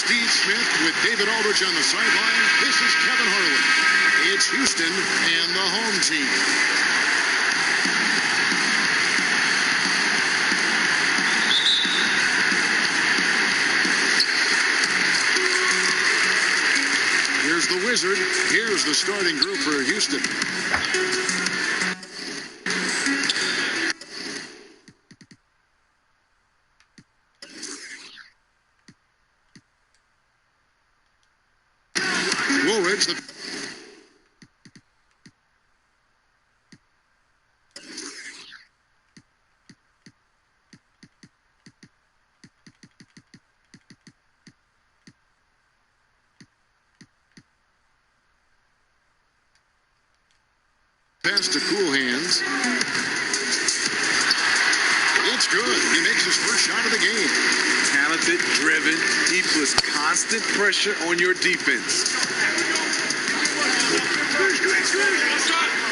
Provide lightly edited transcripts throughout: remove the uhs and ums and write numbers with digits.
Steve Smith with David Aldridge on the sideline. This is Kevin Harlan. It's Houston and the home team. Here's the Wizard. Here's the starting group for Houston. Woolridge, pass to Cool Hands. It's good. He makes his first shot of the game. Talented, driven. He puts constant pressure on your defense.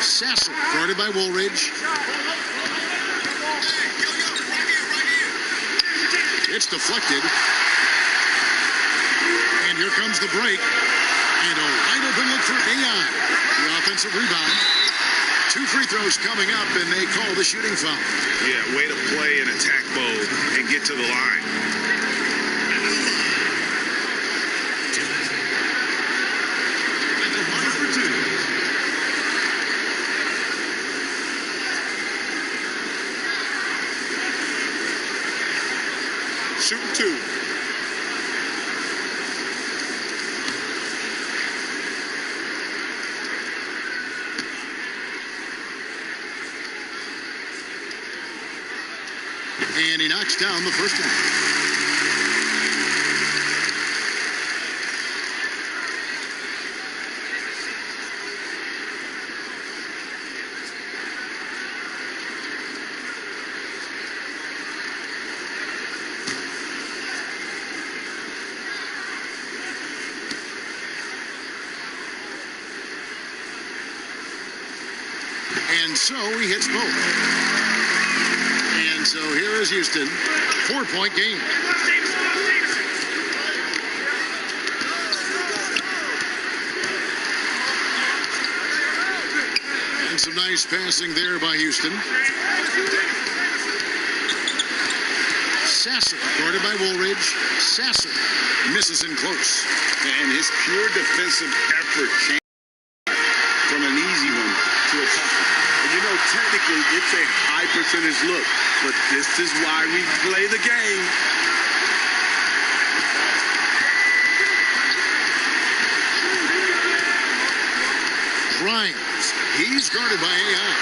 Sassel, guarded by Woolridge. It's deflected. And here comes the break. And a wide open look for AI. The offensive rebound. 2 free throws coming up, and they call the shooting foul. Yeah, way to play an attack mode and get to the line. Shoot 2. And he knocks down the first one. And so he hits both. And so here is Houston, 4-point game. And some nice passing there by Houston. Sassel, guarded by Woolridge. Sassel misses in close. And his pure defensive effort changed from an easy one to a tough one. You know, technically, it's a high percentage look, but this is why we play the game. Grimes, he's guarded by AI.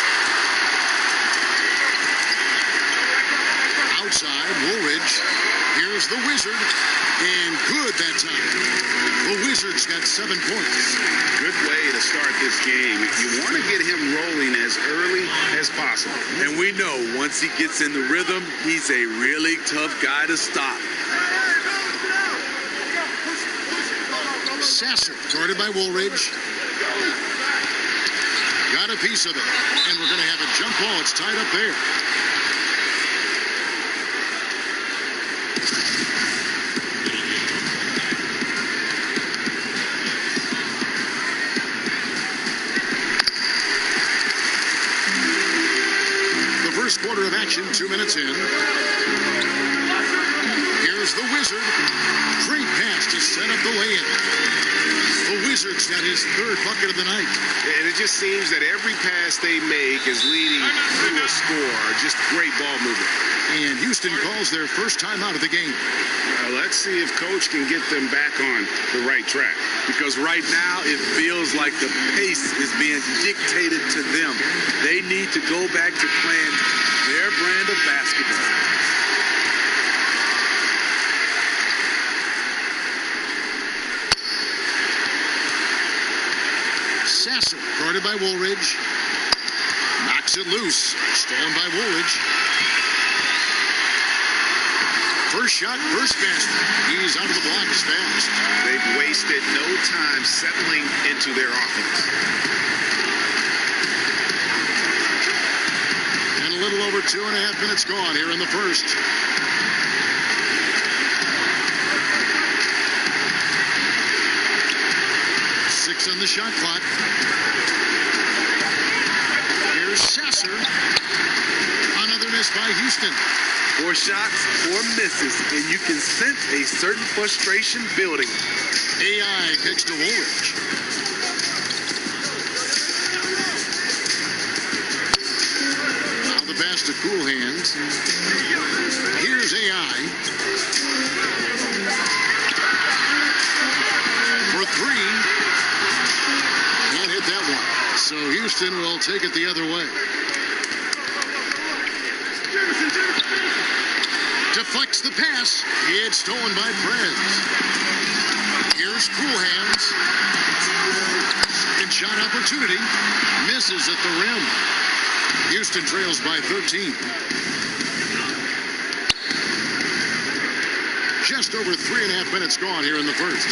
Outside, Woolridge. Here's the Wizard, and good that time. The Wizards got 7 points. Good way to start this game. You want to get him rolling as early as possible. And we know once he gets in the rhythm, he's a really tough guy to stop. Sassel, guarded by Woolridge. Got a piece of it. And we're going to have a jump ball. It's tied up there. First quarter of action, 2 minutes in. Here's the Wizard. Great pass to set up the lay-in. The Wizards got his 3rd bucket of the night. And it just seems that every pass they make is leading to a score. Just great ball movement. And Houston calls their first time out of the game. Let's see if Coach can get them back on the right track. Because right now it feels like the pace is being dictated to them. They need to go back to playing their brand of basketball. Sassel, guarded by Woolridge. Knocks it loose. Stolen by Woolridge. First shot, first basket. He's out of the blocks fast. They've wasted no time settling into their offense. And a little over 2.5 minutes gone here in the first. 6 on the shot clock. Here's Sasser. Another miss by Houston. 4 shots, 4 misses, and you can sense a certain frustration building. AI kicks to Woolridge. Now the pass to Cool Hands. Here's AI. For 3. Can't hit that one. So Houston will take it the other way. Deflects the pass. It's stolen by Prez. Here's Cool Hands. Second shot opportunity. Misses at the rim. Houston trails by 13. Just over 3.5 minutes gone here in the first.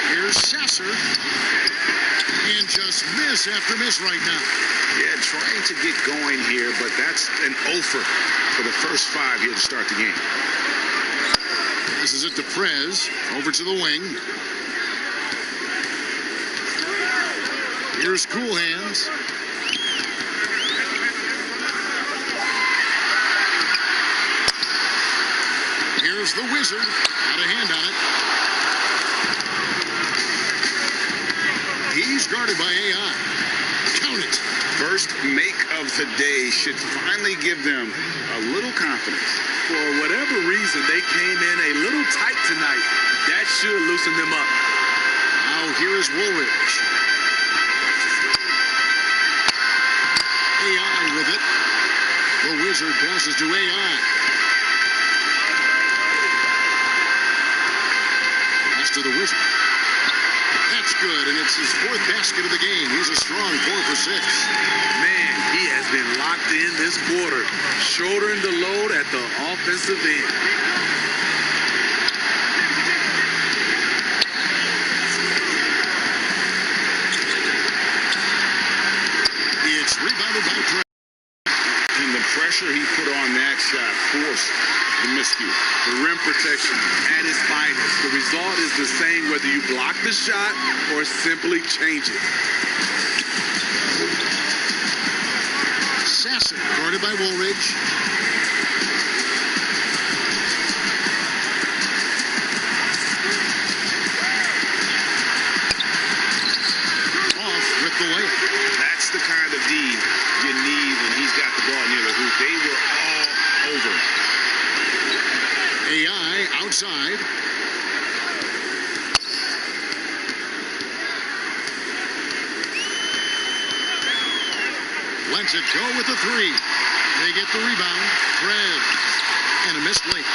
Here's Sasser. And just miss after miss right now. Yeah, trying to get going here, but that's an offer for the first 5 here to start the game. This is it to Prez. Over to the wing. Here's Cool Hands. Here's the Wizard. Got a hand on it. He's guarded by AI. Count it. First make of the day should finally give them a little confidence. For whatever reason, they came in a little tight tonight. That should loosen them up. Now here is Woolridge. AI with it. The Wizard passes to AI. Pass to the Wizard. That's good, and it's his 4th basket of the game. He's a strong 4 for 6. Man, he has been locked in this quarter, shouldering the load at the offensive end. It's rebounded by Prez. And the pressure he put on that shot forced the miscue. The rim protection at its finest. The result is the same whether you block the shot or simply change it. Sasser, guarded by Woolridge. Off with the layup. That's the kind of D you need when he's got the ball near the hoop. They were all over it. AI outside. Lets it go with the 3. They get the rebound. Prez. And a missed late.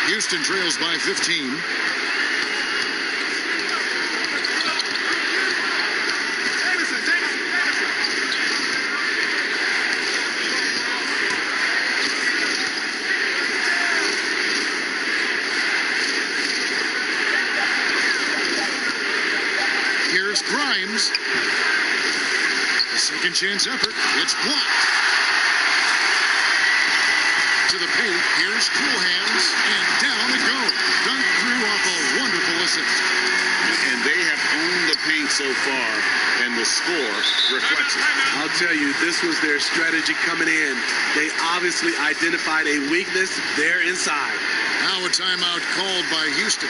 Houston trails by 15. Here's Grimes. A second chance effort. It's blocked. To the paint. Here's Cool Hands. And down it goes. Dunked through off a wonderful assist. And they have owned the paint so far, and the score reflects it. I'll tell you, this was their strategy coming in. They obviously identified a weakness there inside. Now a timeout called by Houston.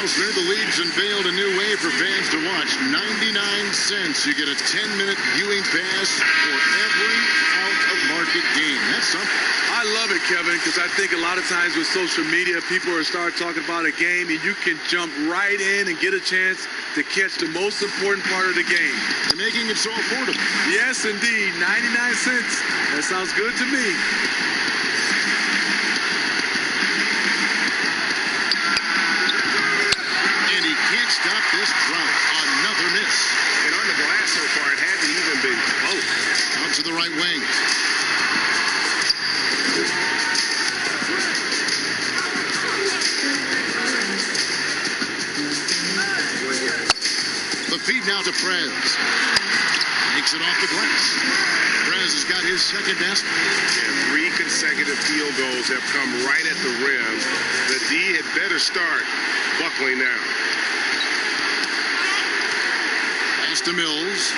Elsewhere, the league's unveiled a new way for fans to watch. 99 cents. You get a 10-minute viewing pass for every out-of-market game. That's something. I love it, Kevin, because I think a lot of times with social media, people are start talking about a game, and you can jump right in and get a chance to catch the most important part of the game. They're making it so affordable. Yes, indeed. 99 cents. That sounds good to me. And he can't stop this drought. Another miss. And on the glass so far, it hadn't even been close. Out to the right wing. The feed now to Prez. Makes it off the glass. Prez has got his his second best. Yeah, 3 consecutive field goals have come right at the rim. The D had better start buckling now. Pass to Mills.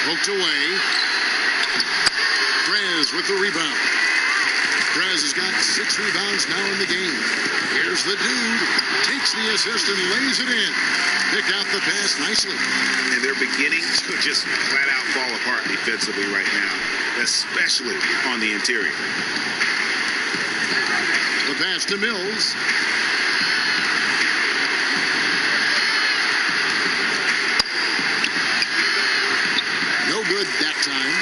Poked away. Prez with the rebound. Prez has got 6 rebounds now in the game. Here's the dude. Takes the assist and lays it in. Picked out the pass nicely. And they're beginning to just flat out fall apart defensively right now, especially on the interior. The pass to Mills. No good that time.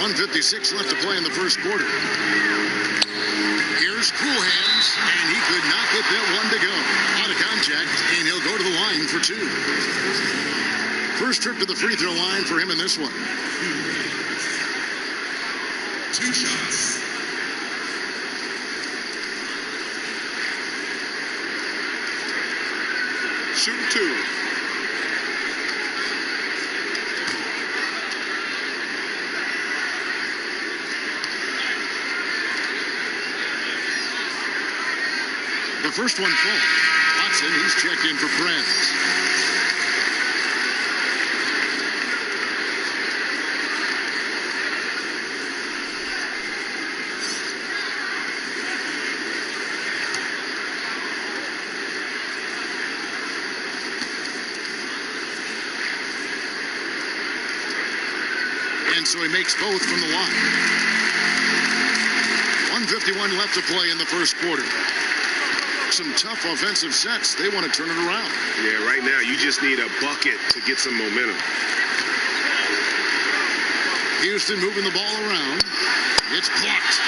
1:56 left to play in the first quarter. Here's Cool Hands, and he could not get that one to go. Out of contact, and he'll go to the line for 2. First trip to the free throw line for him in this one. 2 shots. Shooting 2. The first one full. Watson, he's checked in for Prez. And so he makes both from the line. 1:51 left to play in the first quarter. Some tough offensive sets. They want to turn it around. Yeah, right now you just need a bucket to get some momentum. Houston moving the ball around. It's blocked.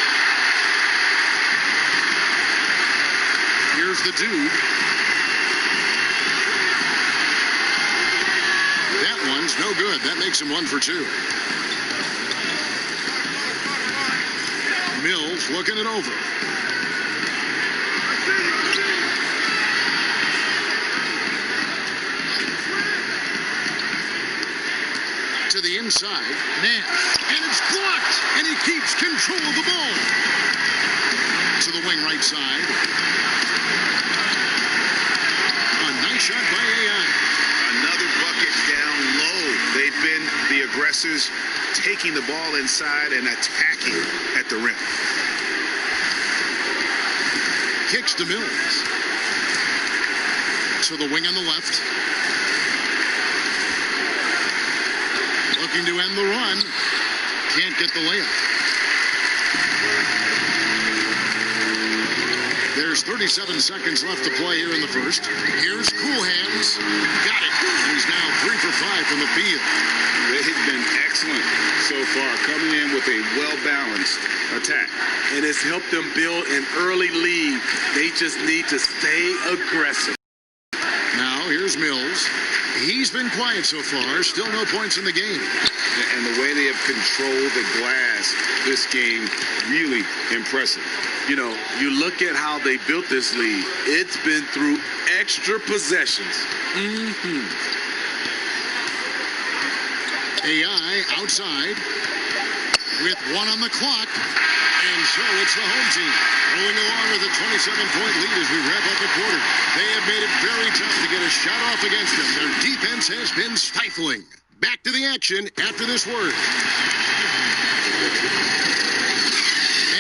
Here's the dude. That one's no good. That makes him 1 for 2. Mills looking it over. To the inside, Nance, and it's blocked, and he keeps control of the ball. To the wing right side. A nice shot by AI. Another bucket down low. They've been the aggressors, taking the ball inside and attacking at the rim. Kicks to Mills. To the wing on the left. Looking to end the run. Can't get the layup. There's 37 seconds left to play here in the first. Here's Cool Hands. Got it. He's now 3 for 5 from the field. They've been excellent so far, coming in with a well-balanced attack. And it's helped them build an early lead. They just need to stay aggressive. Now, here's Mills. He's been quiet so far. Still no points in the game. And the way they have controlled the glass this game, really impressive. You know, you look at how they built this lead. It's been through extra possessions. AI outside with 1 on the clock. And so it's the home team rolling along with a 27-point lead as we wrap up the quarter. They have made it very tough to get a shot off against them. Their defense has been stifling. Back to the action after this word.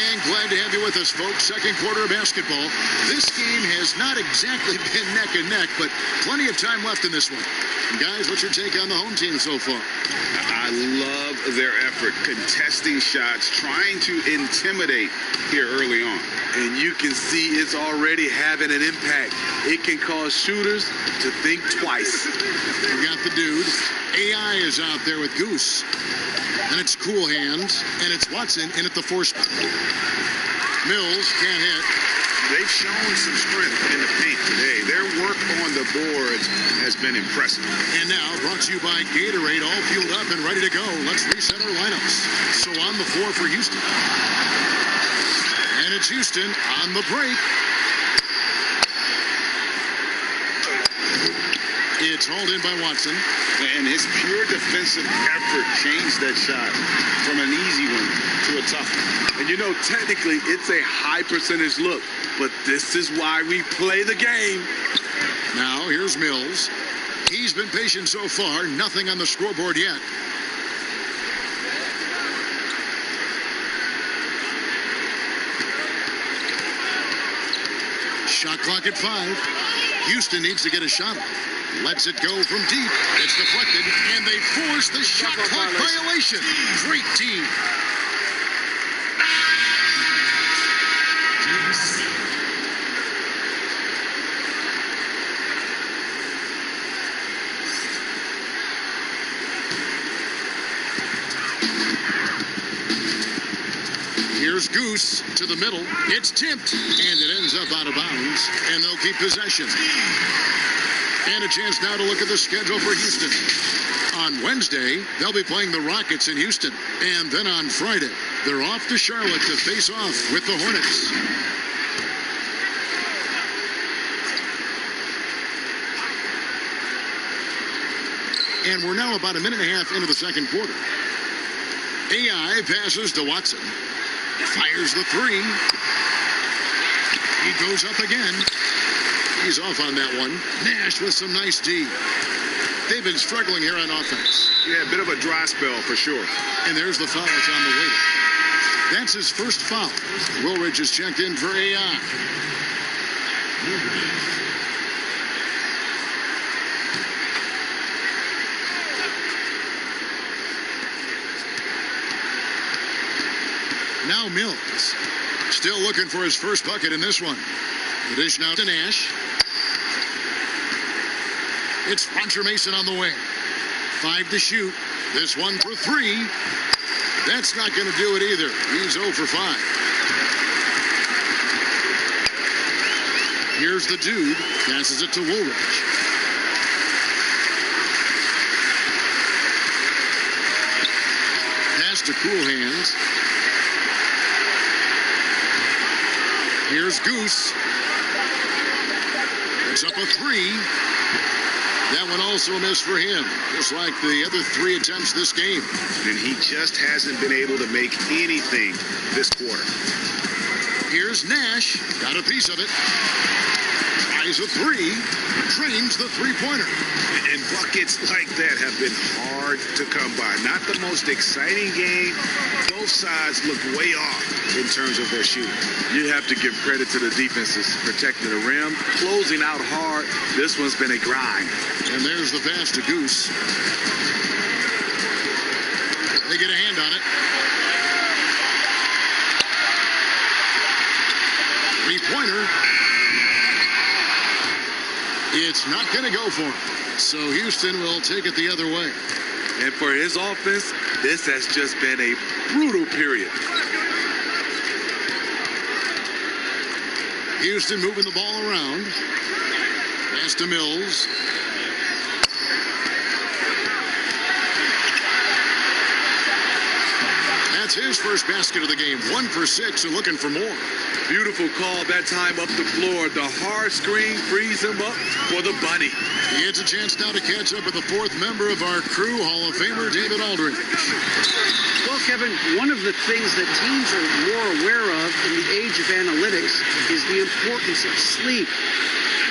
And glad to have you with us, folks. Second quarter of basketball. This game has not exactly been neck and neck, but plenty of time left in this one. Guys, what's your take on the home team so far? I love their effort, contesting shots, trying to intimidate here early on. And you can see it's already having an impact. It can cause shooters to think twice. We got the dude. AI is out there with Goose. And it's Cool Hands. And it's Watson in at the 4 spot. Mills can't hit. They've shown some strength in the paint today. Their work on the boards has been impressive. And now, brought to you by Gatorade, all fueled up and ready to go. Let's reset our lineups. So on the floor for Houston. And it's Houston on the break. It's hauled in by Watson. And his pure defensive effort changed that shot from an easy one to a tough one. And you know, technically, it's a high percentage look, but this is why we play the game. Now, here's Mills. He's been patient so far. Nothing on the scoreboard yet. Shot clock at 5. Houston needs to get a shot off. Lets it go from deep. It's deflected, and they force the shot clock violation. Great team. Here's Goose to the middle. It's tipped, and it ends up out of bounds, and they'll keep possession. And a chance now to look at the schedule for Houston. On Wednesday, they'll be playing the Rockets in Houston. And then on Friday, they're off to Charlotte to face off with the Hornets. And we're now about a minute and a half into the second quarter. AI passes to Watson. Fires the 3. He goes up again. He's off on that one. Nash with some nice D. They've been struggling here on offense. Yeah, a bit of a dry spell for sure. And there's the foul. It's on the way. That's his first foul. Woolridge is checked in for AI. Now Mills. Still looking for his first bucket in this one. The dish now to Nash. It's Spencer Mason on the wing. 5 to shoot. This one for 3. That's not going to do it either. He's 0 for 5. Here's the dude. Passes it to Woolridge. Pass to Cool Hands. Here's Goose. It's up a 3. That one also a miss for him, just like the other 3 attempts this game. And he just hasn't been able to make anything this quarter. Here's Nash. Got a piece of it. Tries a 3. Drains the three-pointer. And buckets like that have been hard to come by. Not the most exciting game. Both sides look way off in terms of their shooting. You have to give credit to the defenses protecting the rim, closing out hard. This one's been a grind. And there's the pass to Goose. They get a hand on it. Three-pointer. It's not going to go for him. So Houston will take it the other way. And for his offense, this has just been a brutal period. Houston moving the ball around. Pass to Mills. That's his first basket of the game. 1 for 6 and looking for more. Beautiful call that time up the floor. The hard screen frees him up for the bunny. He gets a chance now to catch up with the 4th member of our crew, Hall of Famer David Aldridge. Well, Kevin, one of the things that teams are more aware of in the age of analytics is the importance of sleep.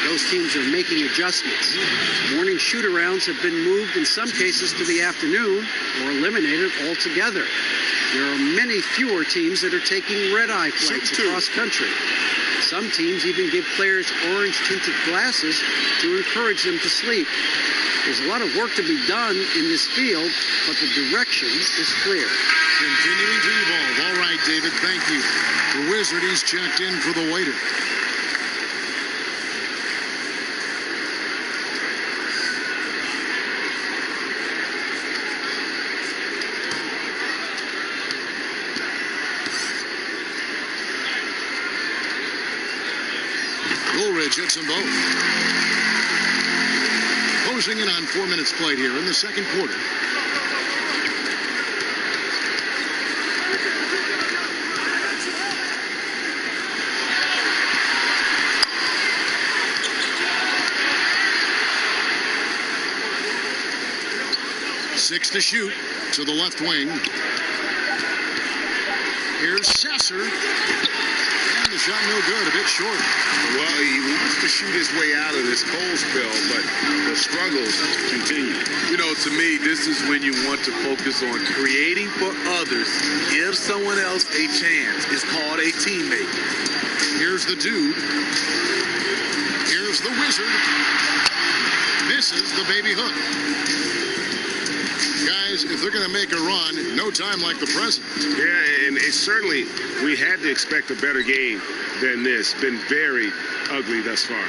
Those teams are making adjustments. Morning shoot-arounds have been moved in some cases to the afternoon or eliminated altogether. There are many fewer teams that are taking red-eye flights across country. Some teams even give players orange-tinted glasses to encourage them to sleep. There's a lot of work to be done in this field, but the direction is clear. Continuing to evolve. All right, David, thank you. The Wizard, he's checked in for the waiter. Woolridge hits them both. Closing in on 4 minutes played here in the second quarter. 6 to shoot to the left wing. Here's Sasser. And the shot no good, a bit short. Well, he wants to shoot his way out of this cold spell, but the struggles continue. You know, to me, this is when you want to focus on creating for others. Give someone else a chance. It's called a teammate. Here's the dude. Here's the wizard. Misses the baby hook. Guys, if they're going to make a run, no time like the present. Yeah, and it's certainly, we had to expect a better game than this. Been very ugly thus far.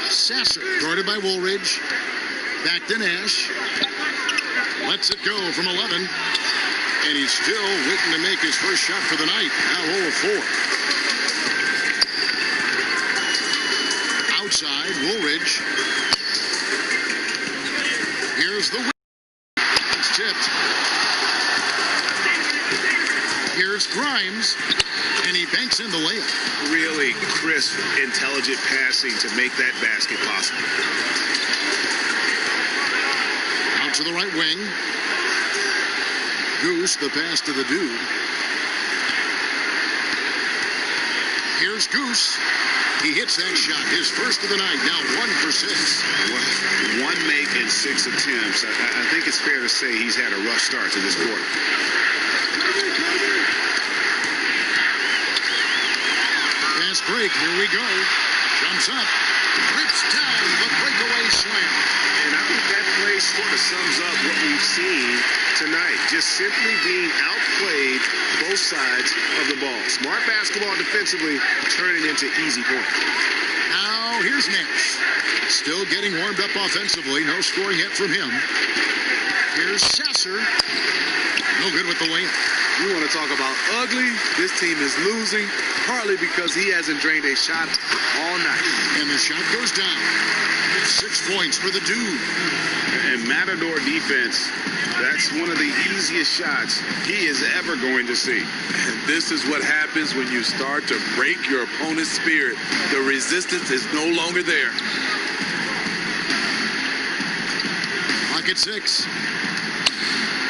Sasser, guarded by Woolridge. Back to Nash. Lets it go from 11. And he's still waiting to make his first shot for the night. Now 0 of 4. Outside, Woolridge. Here's the win. It's tipped. Here's Grimes. And he banks in the layup. Really crisp, intelligent passing to make that basket possible. Out to the right wing. Goose, the pass to the dude. Here's Goose. He hits that shot, his first of the night, now 1 for 6. Well, 1 make and 6 attempts. I think it's fair to say he's had a rough start to this quarter. Fast break, here we go. Jumps up, rips down the breakaway slam. And I think that play sort of sums up what we've seen tonight. Just simply being outplayed both sides of the ball. Smart basketball defensively, turning into easy points. Now here's Nash. Still getting warmed up offensively. No scoring yet from him. Here's Sasser. No good with the layup. You want to talk about ugly? This team is losing, partly because he hasn't drained a shot all night. And the shot goes down. 6 points for the dude. And Matador defense, that's one of the easiest shots he is ever going to see. And this is what happens when you start to break your opponent's spirit. The resistance is no longer there. Clock at 6.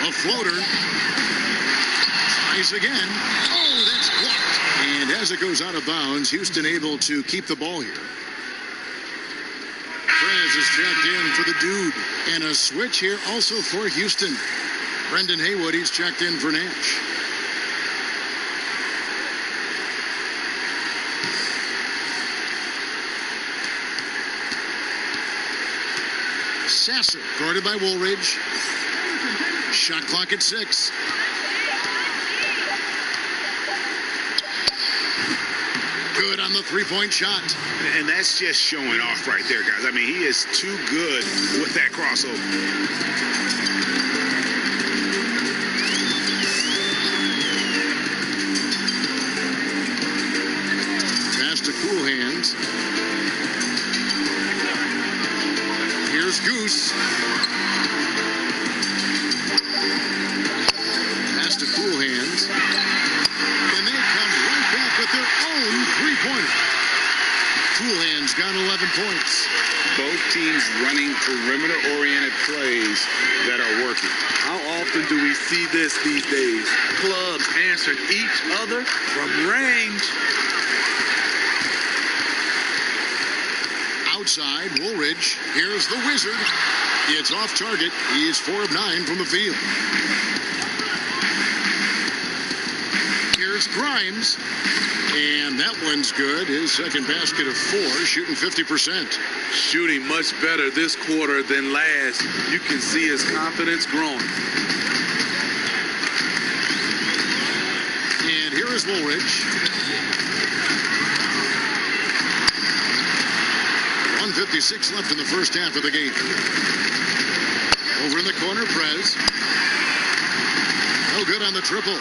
A floater. Tries again. Oh, that's blocked. And as it goes out of bounds, Houston able to keep the ball here. Perez is checked in for the dude. And a switch here also for Houston. Brendan Haywood, he's checked in for Nash. Sasser, guarded by Woolridge. Shot clock at 6. Good on the three-point shot. And that's just showing off right there, guys. I mean, he is too good with that crossover. Pass to Cool Hands. Here's Goose. Pass to Cool Hands. And they come right back with their own three-pointer. Cool Hands got 11 points. Both teams running perimeter-oriented plays that are working. How often do we see this these days? Clubs answering each other from range. Outside, Woolridge. Here's the wizard. It's off target. He is 4 of 9 from the field. Here's Grimes. And that one's good. His second basket of 4, shooting 50%. Shooting much better this quarter than last. You can see his confidence growing. And here is Woolridge. 1:56 left in the first half of the game. Over in the corner, Prez. No good on the triple.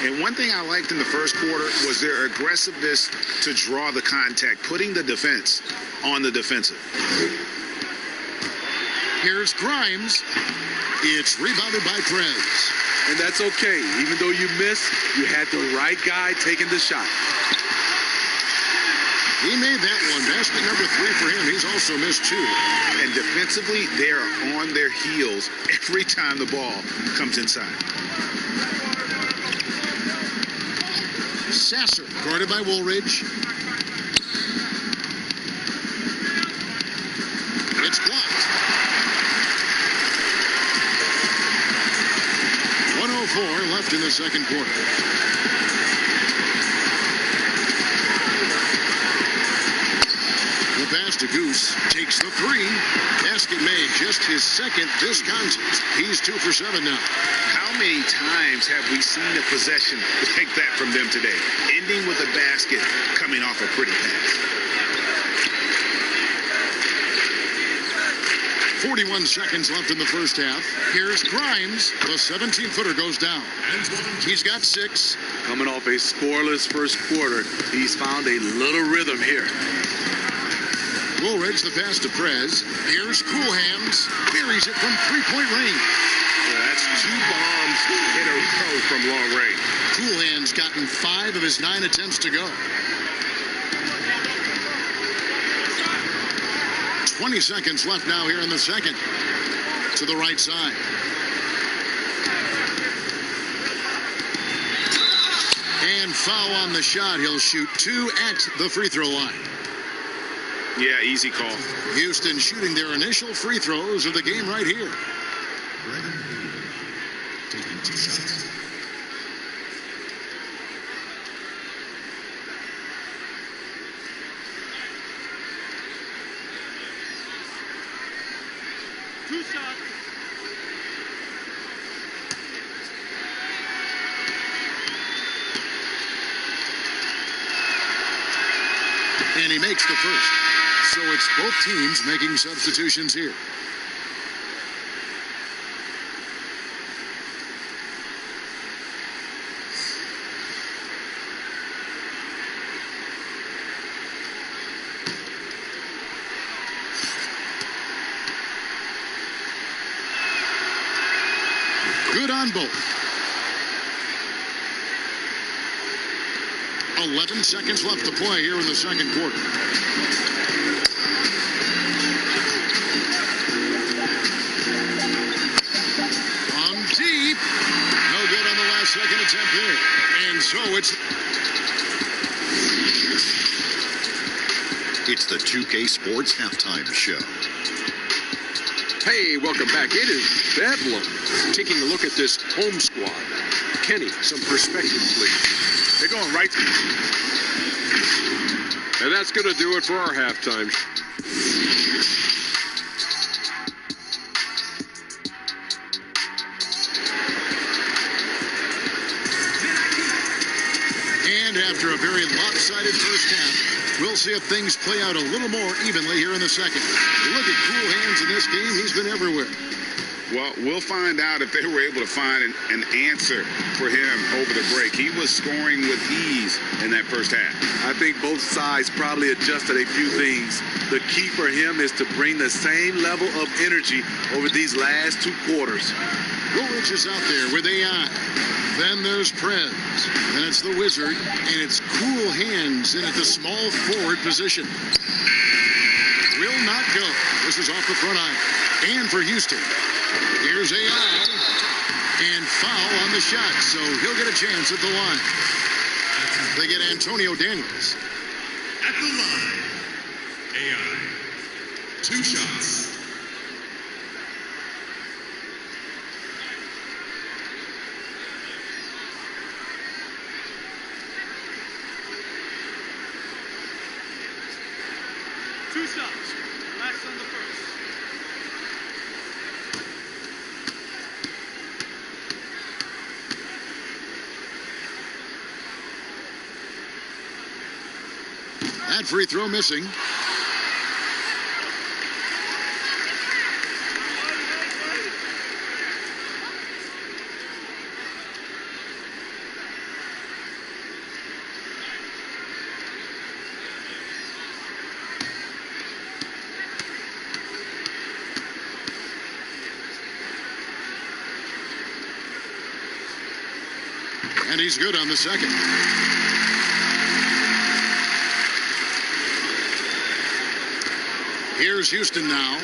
And one thing I liked in the first quarter was their aggressiveness to draw the contact, putting the defense on the defensive. Here's Grimes. It's rebounded by Prez. And that's okay. Even though you missed, you had the right guy taking the shot. He made that one. Basket number 3 for him. He's also missed 2. And defensively, they are on their heels every time the ball comes inside. Sasser, guarded by Woolridge. It's blocked. 1:04 left in the second quarter. The pass to Goose, takes the 3. Basket made, just his second this contest. He's 2 for 7 now. How many times have we seen a possession like that from them today? Ending with a basket, coming off a pretty pass. 41 seconds left in the first half. Here's Grimes. The 17-footer goes down. He's got 6. Coming off a scoreless first quarter, he's found a little rhythm here. Woolridge, the pass to Prez. Here's Coolhams. Buries it from 3-point range. Yeah, that's 2 bombs in a row from long range. Coolhams gotten 5 of his 9 attempts to go. 20 seconds left now here in the second. To the right side. And foul on the shot. He'll shoot 2 at the free throw line. Yeah, easy call. Houston shooting their initial free throws of the game right here. Taking 2 shots. And he makes the first. So it's both teams making substitutions here. Good on both. 11 seconds left to play here in the second quarter. From deep. No good on the last second attempt there. And so It's the 2K Sports Halftime Show. Hey, welcome back. It is Bedlam. Taking a look at this home squad. Kenny, some perspective, please. They're going right. And that's going to do it for our halftime. And after a very lopsided first half, we'll see if things play out a little more evenly here in the second. Look at Coolhams in this game. He's been everywhere. Well, we'll find out if they were able to find an answer for him over the break. He was scoring with ease in that first half. I think both sides probably adjusted a few things. The key for him is to bring the same level of energy over these last 2 quarters. Woolridge is out there with AI. Then there's Prez. Then it's the Wizard. And it's Coolhams in at the small forward position. Will not go. This is off the front iron. And for Houston, here's AI. And foul on the shot. So he'll get a chance at the line. They get Antonio Daniels. At the line, AI. 2 shots. Last on the first. That free throw missing. And he's good on the second. Here's Houston now.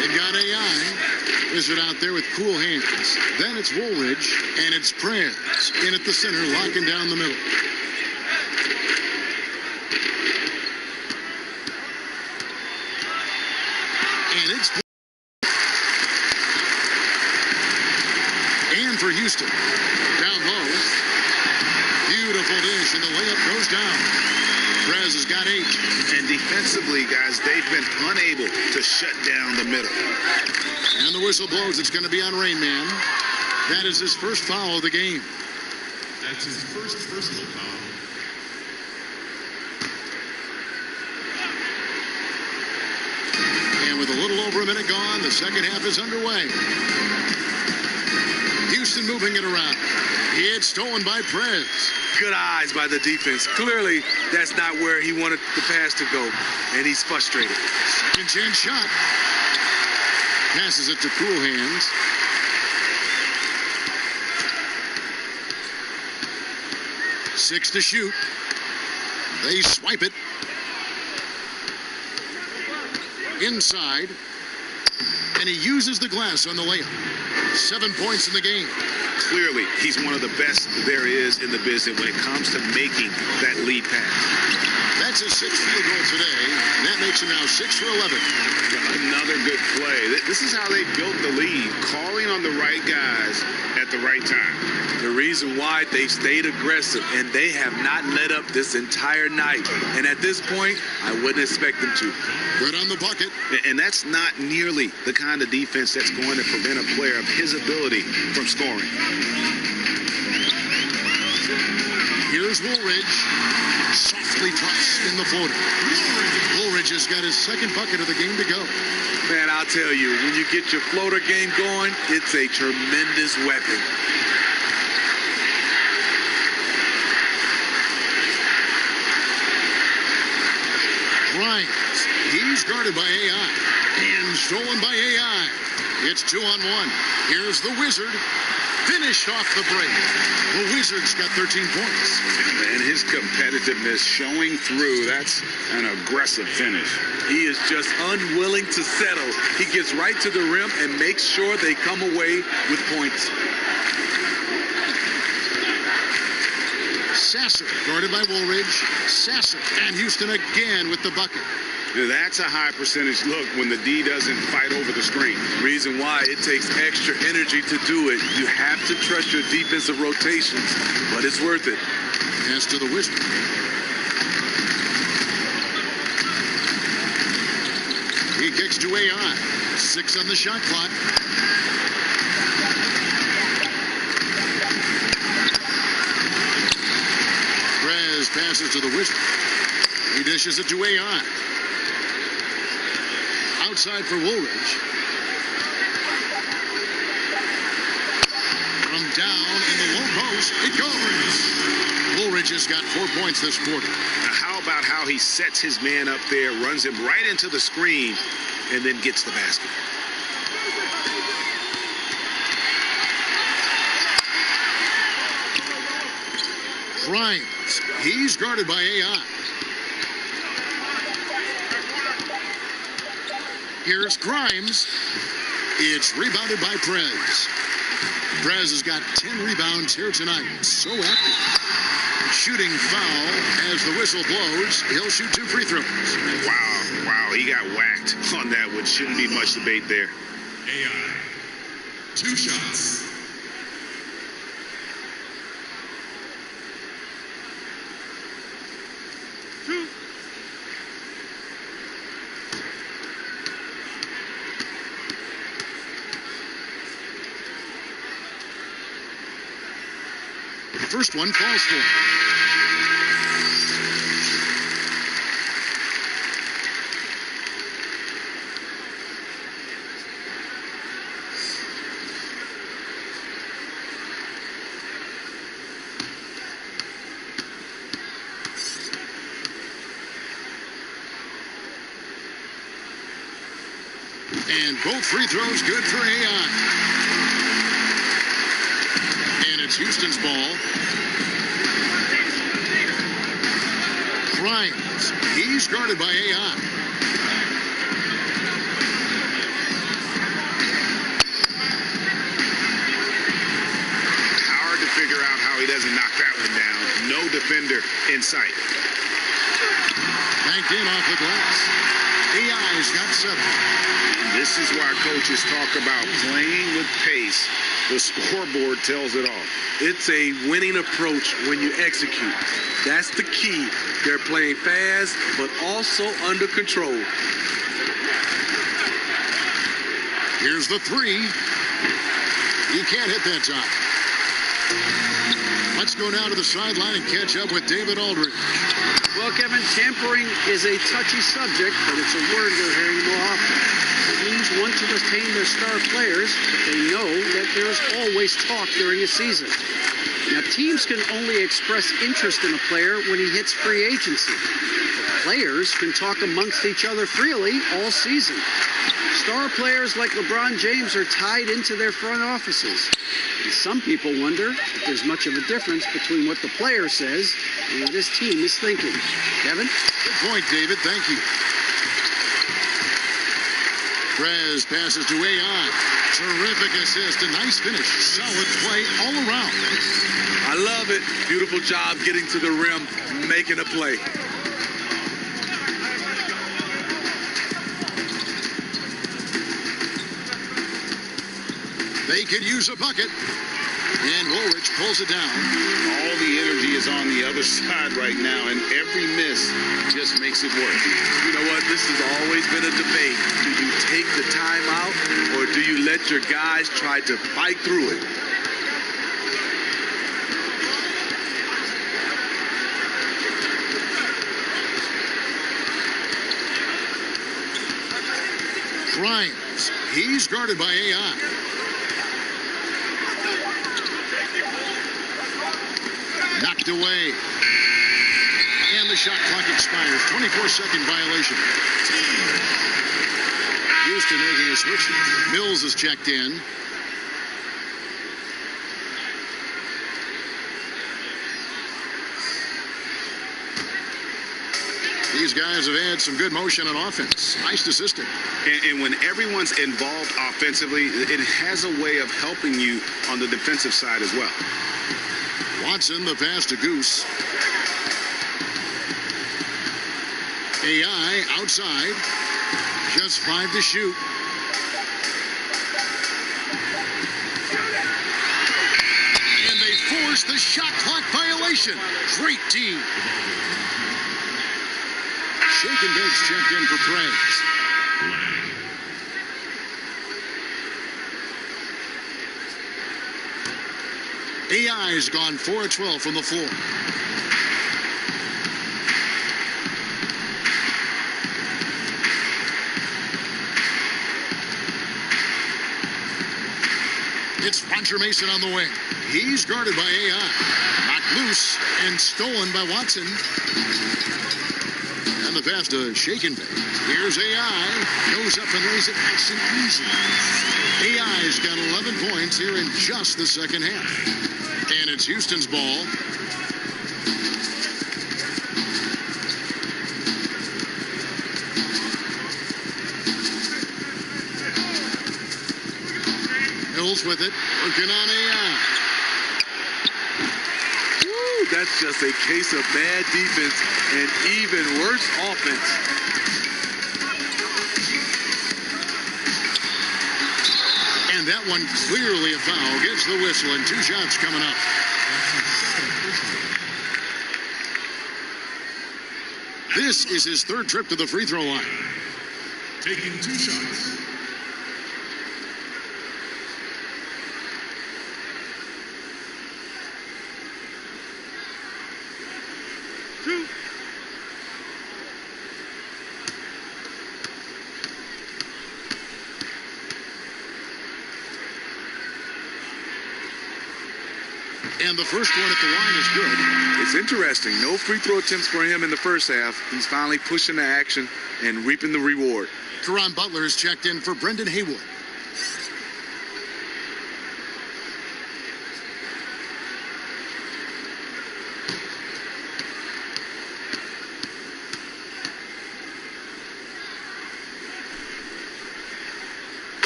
They've got AI. Wizard out there with cool hands. Then it's Woolridge, and it's Prez in at the center, locking down the middle. And it's... And for Houston. Down low. Beautiful dish, and the layup goes down. Prez has got 8. And defensively, guys, they've been unable to shut down the middle. And the whistle blows. It's going to be on Rain Man. That is his first foul of the game. That's his first personal foul. And with a little over a minute gone, the second half is underway. Houston moving it around. It's stolen by Prez. Good eyes by the defense. Clearly, that's not where he wanted the pass to go, and he's frustrated. Second chance shot. Passes it to cool hands. Six to shoot. They swipe it. Inside. And he uses the glass on the layup. 7 points in the game. Clearly, he's one of the best there is in the business when it comes to making that lead pass. That's his 6th field goal today, and that makes him now 6 for 11. Another good play. This is how they built the lead, calling on the right guys at the right time. The reason why they've stayed aggressive, and they have not let up this entire night. And at this point, I wouldn't expect them to. Good on the bucket. And that's not nearly the kind of defense that's going to prevent a player of his ability from scoring. Here's Woolridge. Softly drops in the floater. Woolridge has got his second bucket of the game to go. Man, I'll tell you, when you get your floater game going, it's a tremendous weapon. Grimes. He's guarded by AI. And stolen by AI. It's 2-on-1. Here's the Wizard. Finished off the break. The Wizards got 13 points. And his competitiveness showing through. That's an aggressive finish. He is just unwilling to settle. He gets right to the rim and makes sure they come away with points. Sasser, guarded by Woolridge. Sasser and Houston again with the bucket. That's a high percentage look when the D doesn't fight over the screen. Reason why it takes extra energy to do it. You have to trust your defensive rotations, but it's worth it. Pass to the Wizard. He kicks to AI. 6 on the shot clock. Prez passes to the Wizard. He dishes it to AI. Outside for Woolridge. From down in the low post, it goes. Woolridge has got 4 points this quarter. Now, how about how he sets his man up there, runs him right into the screen, and then gets the basket. Grimes. He's guarded by AI. Here's Grimes. It's rebounded by Prez. Prez has got 10 rebounds here tonight. So active. Shooting foul as the whistle blows. He'll shoot 2 free throws. Wow, he got whacked on that one. Shouldn't be much debate there. AI. 2 shots. The first one falls for him. And both free throws good for AI. And it's Houston's ball. Grimes. He's guarded by AI. he doesn't knock that one down. No defender in sight. Banked in off the glass. AI's got 7. This is why coaches talk about playing with pace. The scoreboard tells it all. It's a winning approach when you execute. That's the key. They're playing fast, but also under control. Here's the 3. You can't hit that time. Let's go now to the sideline and catch up with David Aldridge. Well, Kevin, tampering is a touchy subject, but it's a word we're hearing more often. Teams want to retain their star players, but they know that there's always talk during a season. Now, teams can only express interest in a player when he hits free agency. But players can talk amongst each other freely all season. Star players like LeBron James are tied into their front offices. And some people wonder if there's much of a difference between what the player says and what his team is thinking. Kevin? Good point, David. Thank you. Prez passes to AI. Terrific assist. A nice finish. Solid play all around. I love it. Beautiful job getting to the rim, making a play. They could use a bucket. And Woolrich pulls it down. All the energy is on the other side right now, and every miss just makes it work. You know what? This has always been a debate. Do you take the timeout, or do you let your guys try to fight through it? Grimes. He's guarded by AI. Knocked away. And the shot clock expires. 24-second violation. Houston making a switch. Mills is checked in. These guys have had some good motion on offense. Nice assisting. And when everyone's involved offensively, it has a way of helping you on the defensive side as well. Watson, the pass to Goose. AI outside. Just 5 to shoot. And they force the shot clock violation. Great team. Shake and Bake's checked in for Prez. AI's gone 4 of 12 from the floor. It's Roger Mason on the wing. He's guarded by AI. Knocked loose and stolen by Watson. And the pass to Shake and Bake. Here's AI. Goes up and lays it nice and easy. AI's got 11 points here in just the second half. And it's Houston's ball. Mills with it. Working on AI. Woo, that's just a case of bad defense and even worse offense. And that one clearly a foul. Gets the whistle and 2 shots coming up. This is his 3rd trip to the free throw line. Taking 2 shots. And the first one at the line is good. It's interesting. No free throw attempts for him in the first half. He's finally pushing the action and reaping the reward. Caron Butler is checked in for Brendan Haywood.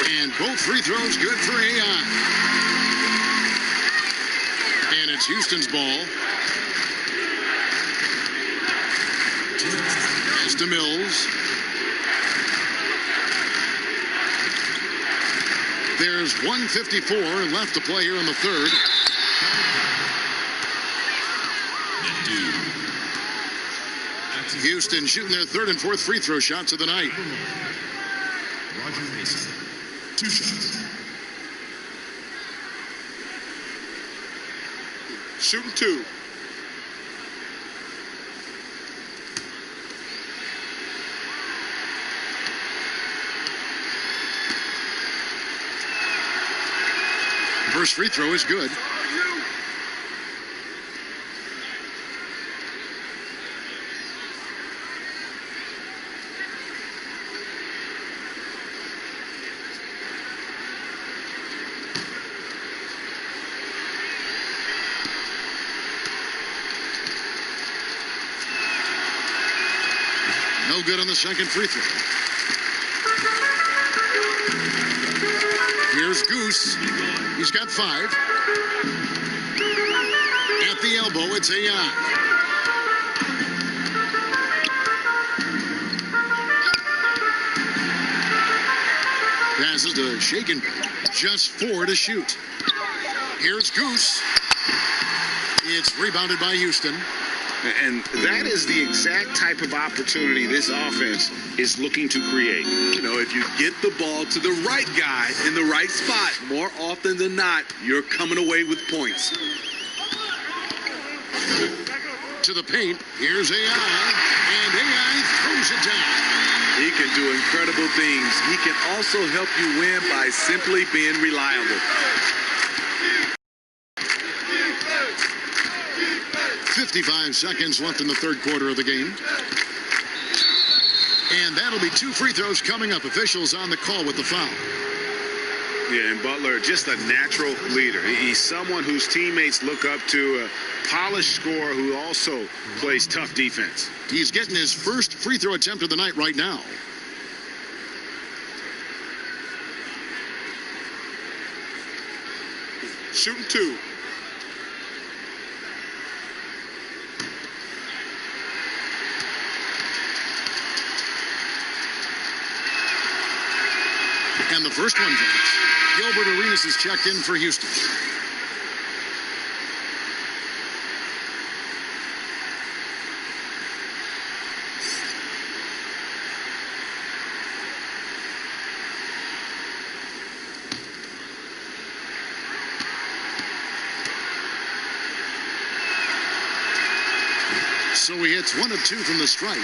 And both free throws good for AI. And it's It's Houston's ball. Pass to Mills. There's 1:54 left to play here in the third. Houston shooting their third and fourth free throw shots of the night. Roger Mason. 2 shots. Shooting 2. First free throw is good. No good on the second free throw. Here's Goose. He's got 5. At the elbow, it's AI. Passes to Shaken. Just 4 to shoot. Here's Goose. It's rebounded by Houston. And that is the exact type of opportunity this offense is looking to create. You know, if you get the ball to the right guy in the right spot, more often than not, you're coming away with points. To the paint. Here's AI. And AI throws it down. He can do incredible things. He can also help you win by simply being reliable. 55 seconds left in the third quarter of the game. And that'll be 2 free throws coming up. Officials on the call with the foul. Yeah, and Butler, just a natural leader. He's someone whose teammates look up to, a polished scorer who also plays tough defense. He's getting his first free throw attempt of the night right now. Shooting 2. And the first one drops. Gilbert Arenas is checked in for Houston. So he hits 1 of 2 from the stripe.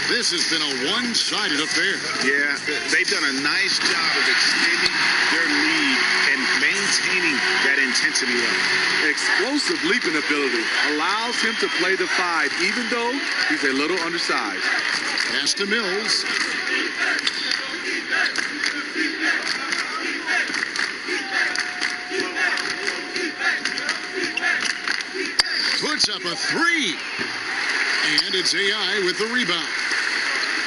This has been a one-sided affair. Yeah, they've done a nice job of extending their lead and maintaining that intensity level. Explosive leaping ability allows him to play the 5, even though he's a little undersized. Pass to Mills. Puts up a 3. And it's AI with the rebound.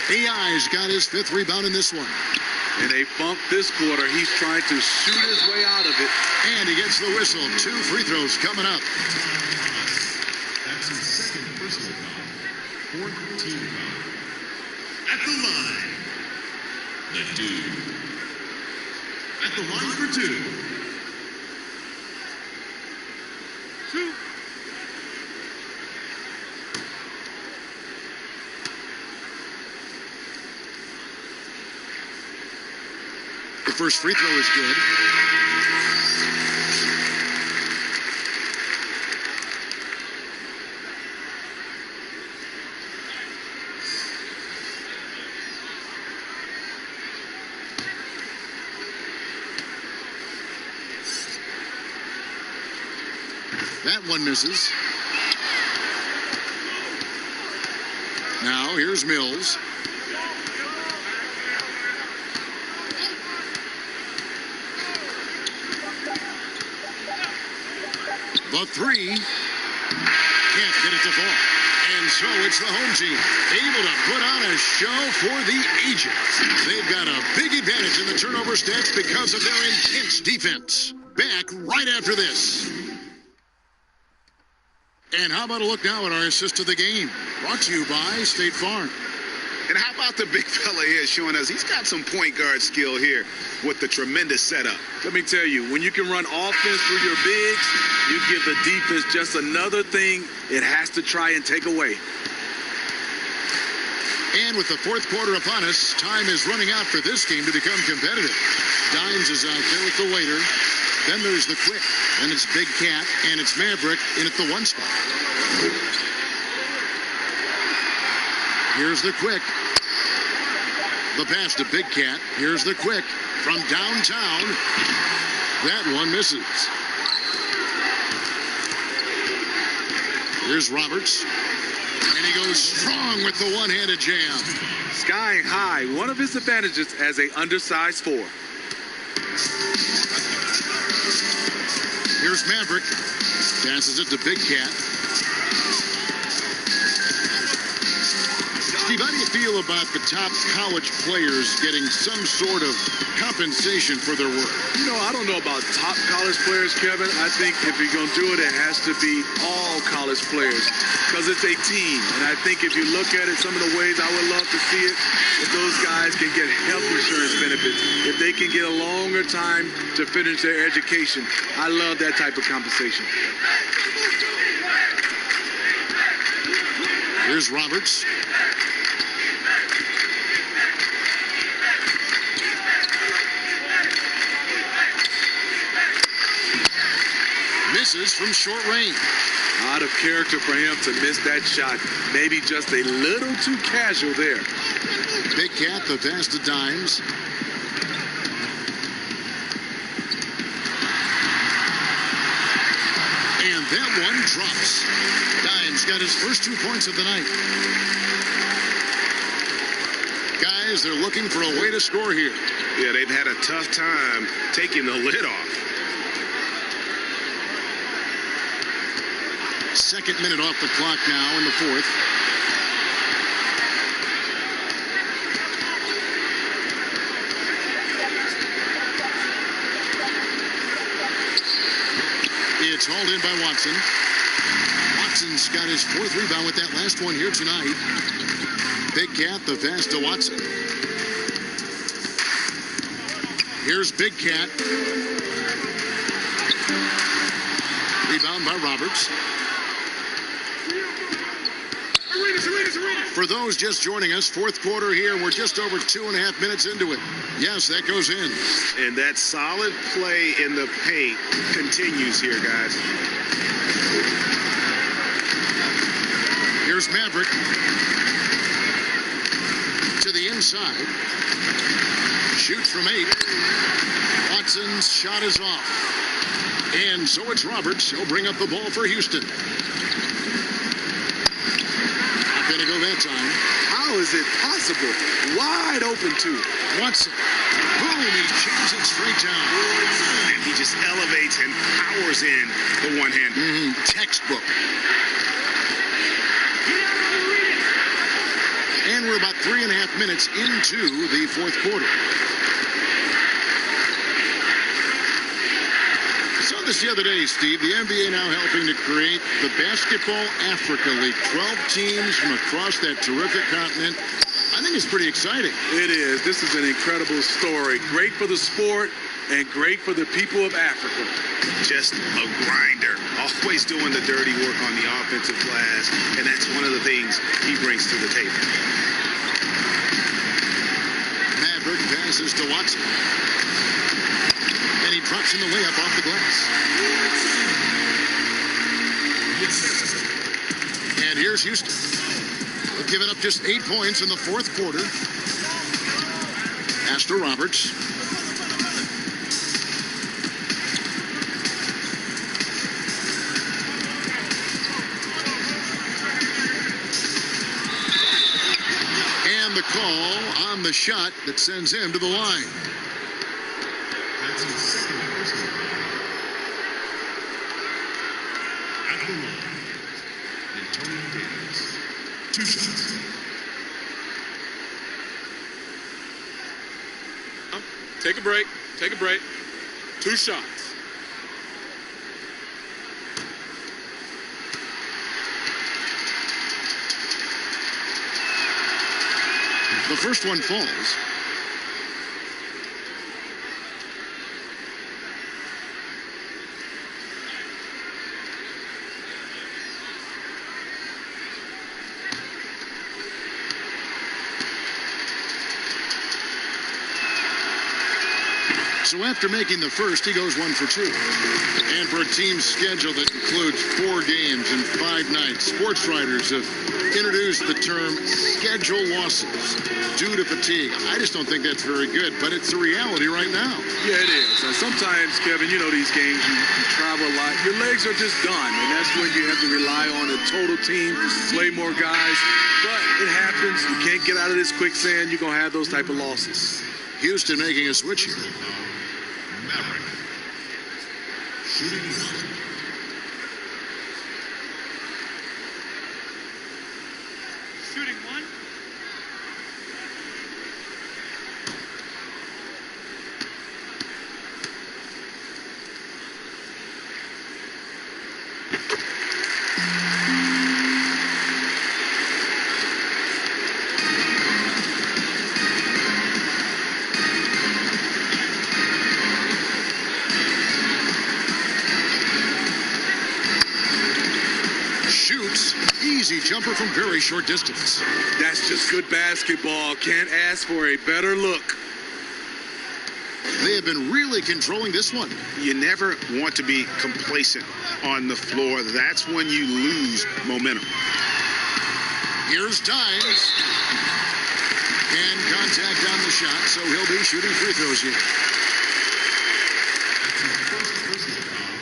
AI's got his 5th rebound in this one. In a funk this quarter, he's trying to shoot his way out of it. And he gets the whistle. 2 free throws coming up. That's his second personal foul. 4th team foul. At the line, the dude. At the line for 2. 2. The first free throw is good. That one misses. Now here's Mills. The 3 can't get it to fall. And so it's the home team able to put on a show for the ages. They've got a big advantage in the turnover stats because of their intense defense. Back right after this. And how about a look now at our assist of the game? Brought to you by State Farm. And how about the big fella here showing us he's got some point guard skill here with the tremendous setup. Let me tell you, when you can run offense through your bigs, you give the defense just another thing it has to try and take away. And with the fourth quarter upon us, time is running out for this game to become competitive. Dimes is out there with the waiter. Then there's the Quick. Then it's Big Cat. And it's Maverick in at the 1 spot. Here's the Quick. The pass to Big Cat. Here's the Quick from downtown. That one misses. Here's Roberts. And he goes strong with the one-handed jam. Skying high, one of his advantages as a undersized 4. Here's Maverick. Passes it to Big Cat. Steve, how do you feel about the top college players getting some sort of compensation for their work? You know, I don't know about top college players, Kevin. I think if you're going to do it, it has to be all college players because it's a team. And I think if you look at it, some of the ways I would love to see it, if those guys can get health insurance benefits, if they can get a longer time to finish their education. I love that type of compensation. Here's Roberts. Misses from short range. Out of character for him to miss that shot. Maybe just a little too casual there. Big Cat, the pass to Dimes. And that one drops. Dimes got his first 2 points of the night. Guys, they're looking for a way to score here. Yeah, they've had a tough time taking the lid off. Second minute off the clock now in the fourth. It's hauled in by Watson. Watson's got his 4th rebound with that last one here tonight. Big Cat, the pass to Watson. Here's Big Cat. Rebound by Roberts. For those just joining us, fourth quarter here, we're just over 2.5 minutes into it. Yes, that goes in. And that solid play in the paint continues here, guys. Here's Maverick. To the inside. Shoots from 8. Watson's shot is off. And so it's Roberts. He'll bring up the ball for Houston. Not going to go that time. How is it possible? Wide open too. Watson. Boom, he jams it straight down. And he just elevates and powers in the one-hander. Textbook. And we're about 3.5 minutes into the fourth quarter. Saw this the other day, Steve. The NBA now helping to create the Basketball Africa League. 12 teams from across that terrific continent. I think it's pretty exciting. It is. This is an incredible story. Great for the sport and great for the people of Africa. Just a grinder. Always doing the dirty work on the offensive glass. And that's one of the things he brings to the table. Maverick passes to Watson. And he drops in the layup off the glass. And here's Houston. They've given up just 8 points in the fourth quarter. Astor Roberts. And the call on the shot that sends him to the line. That's his second personal foul. At the line, Antonio Davis. 2 shots. Take a break. Take a break. 2 shots. The first one falls. So after making the first, he goes 1 for 2. And for a team schedule that includes 4 games and 5 nights, sports writers have introduced the term schedule losses due to fatigue. I just don't think that's very good, but it's the reality right now. Yeah, it is. And sometimes, Kevin, you know these games, you travel a lot. Your legs are just done, and that's when you have to rely on a total team, play more guys. But it happens. You can't get out of this quicksand. You're going to have those type of losses. Houston making a switch here. Maverick. Shooting 1. Shooting 1. Shoots. Easy jumper from very short distance. That's just good basketball. Can't ask for a better look. They have been really controlling this one. You never want to be complacent on the floor. That's when you lose momentum. Here's Dimes. And contact on the shot, so he'll be shooting free throws here. That's his first personal foul.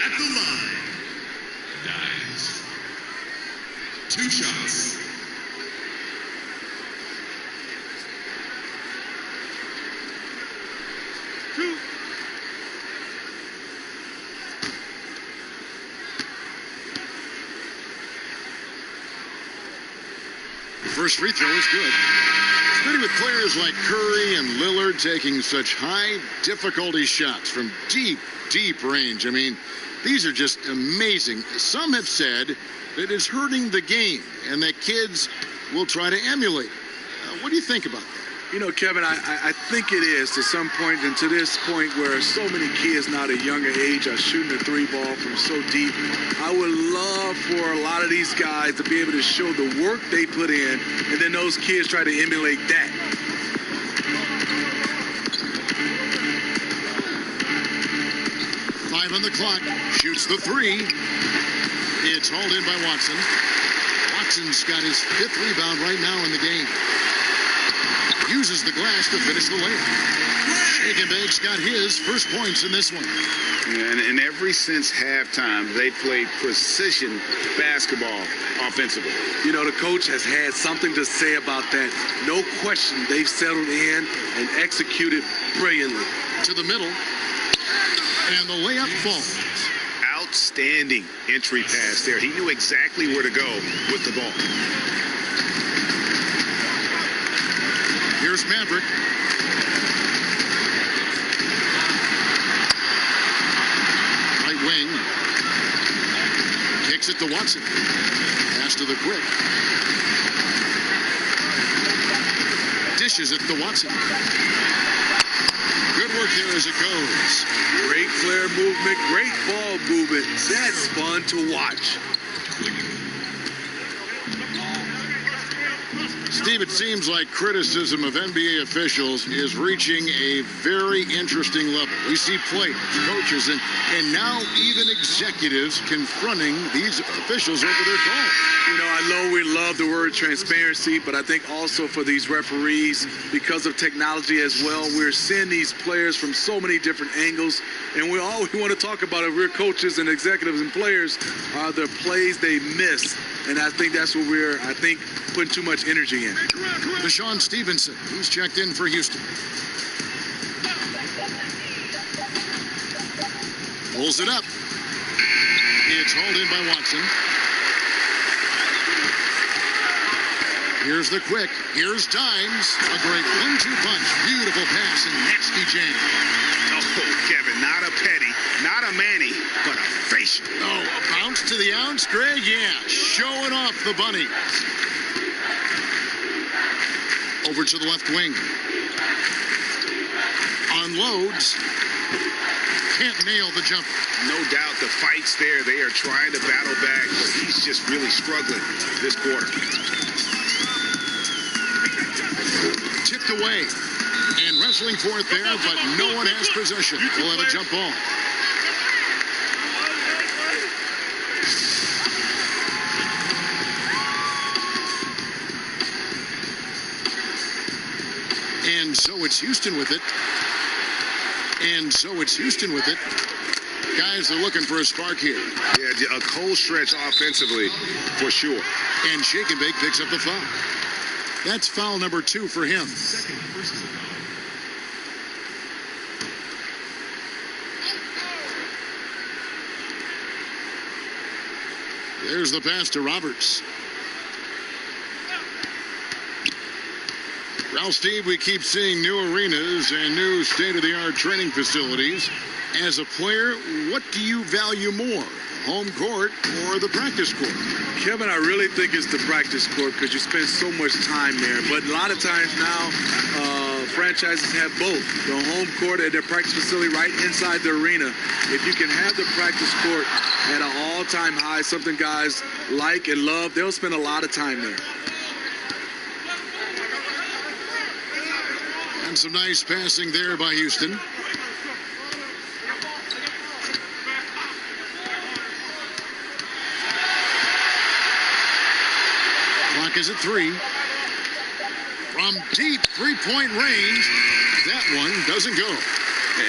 At the line. Dies. 2 shots. The first free throw is good. Especially with players like Curry and Lillard taking such high difficulty shots from deep, deep range. I mean, these are just amazing. Some have said that it's hurting the game and that kids will try to emulate it. What do you think about that? You know, Kevin, I think it is to some point, and to this point where so many kids now at a younger age are shooting the 3 ball from so deep. I would love for a lot of these guys to be able to show the work they put in, and then those kids try to emulate that. Five on the clock. Shoots the 3. It's hauled in by Watson. Watson's got his 5th rebound right now in the game. Uses the glass to finish the layup. Shake and Bake's got his first points in this one. And ever since halftime, they played precision basketball offensively. You know, the coach has had something to say about that. No question, they've settled in and executed brilliantly. To the middle. And the layup falls. Outstanding entry pass there. He knew exactly where to go with the ball. Here's Maverick. Right wing. Kicks it to Watson. Pass to the quick. Dishes it to Watson. Good work there as it goes. Great flare movement, great ball movement. That's fun to watch. Steve, it seems like criticism of NBA officials is reaching a very interesting level. We see players, coaches, and now even executives confronting these officials over their calls. You know, I know we love the word transparency, but I think also for these referees, because of technology as well, we're seeing these players from so many different angles, and all we want to talk about if we're coaches and executives and players are the plays they miss. And I think that's what we're, putting too much energy in. Deshaun Stevenson, he's checked in for Houston. Pulls it up. It's hauled in by Watson. Here's the quick. Here's Dimes. A great 1-2 punch. Beautiful pass and nasty jam. Oh, Kevin, not a petty, not a Manny, but a facial. Oh, a bounce to the ounce, Greg? Yeah, showing off the bunny. Over to the left wing. Unloads. Can't nail the jumper. No doubt the fight's there. They are trying to battle back, but he's just really struggling this quarter. Tipped away. And wrestling for it there, but no one has possession. We'll have a jump ball. And so it's Houston with it. And so it's Houston with it. Guys are looking for a spark here. Yeah, a cold stretch offensively for sure. And Shake and Bake picks up the foul. That's foul number 2 for him. Second personal foul. There's the pass to Roberts. Well, Steve, we keep seeing new arenas and new state-of-the-art training facilities. As a player, what do you value more, home court or the practice court? Kevin, I really think it's the practice court because you spend so much time there. But a lot of times now, franchises have both, the home court and their practice facility right inside the arena. If you can have the practice court at an all-time high, something guys like and love, they'll spend a lot of time there. And some nice passing there by Houston. Clock is at 3. From deep three-point range, that one doesn't go.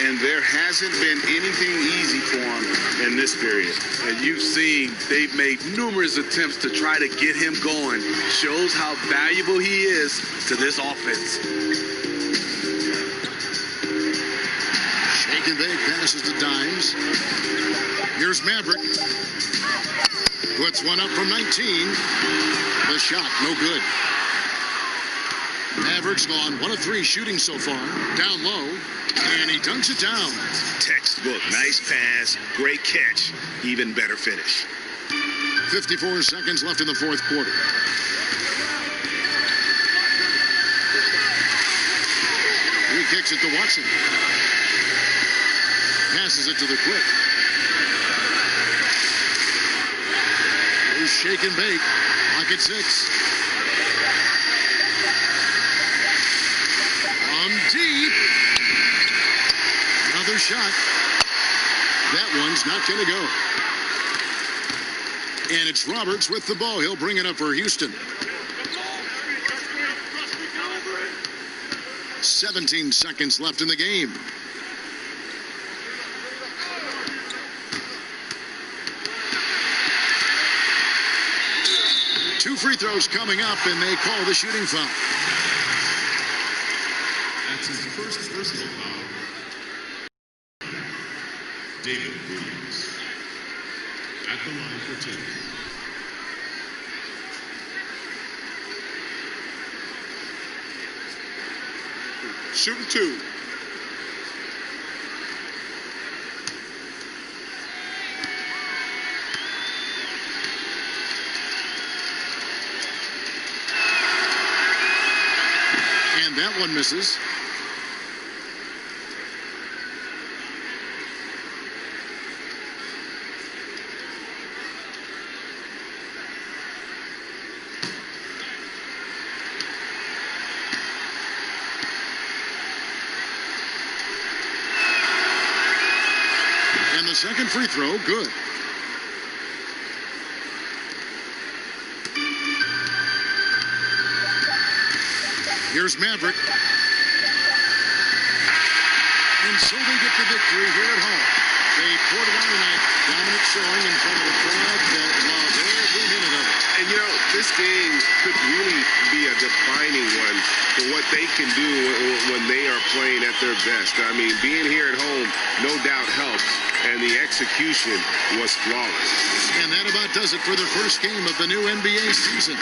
And there hasn't been anything easy for him in this period. And you've seen they've made numerous attempts to try to get him going. Shows how valuable he is to this offense. Shake and Bake passes to Dimes. Here's Maverick. Puts one up from 19. The shot, no good. Maverick's gone 1 of 3 shooting so far. Down low, and he dunks it down. Textbook, nice pass, great catch, even better finish. 54 seconds left in the fourth quarter. He kicks it to Watson. Passes it to the quick. Here's Shake and Bake. Clock at 6. From deep. Another shot. That one's not going to go. And it's Roberts with the ball. He'll bring it up for Houston. 17 seconds left in the game. Two free throws coming up, and they call the shooting foul. That's his first personal foul. David Williams. At the line for 2. Shooting 2. And that one misses. And the second free throw, good. Here's Maverick. And so they get the victory here at home. They poured it on tonight. Dominant showing in front of a crowd that loved every minute of it. And you know, this game could really be a defining one for what they can do when they are playing at their best. I mean, being here at home, no doubt helps. And the execution was flawless. And that about does it for the first game of the new NBA season.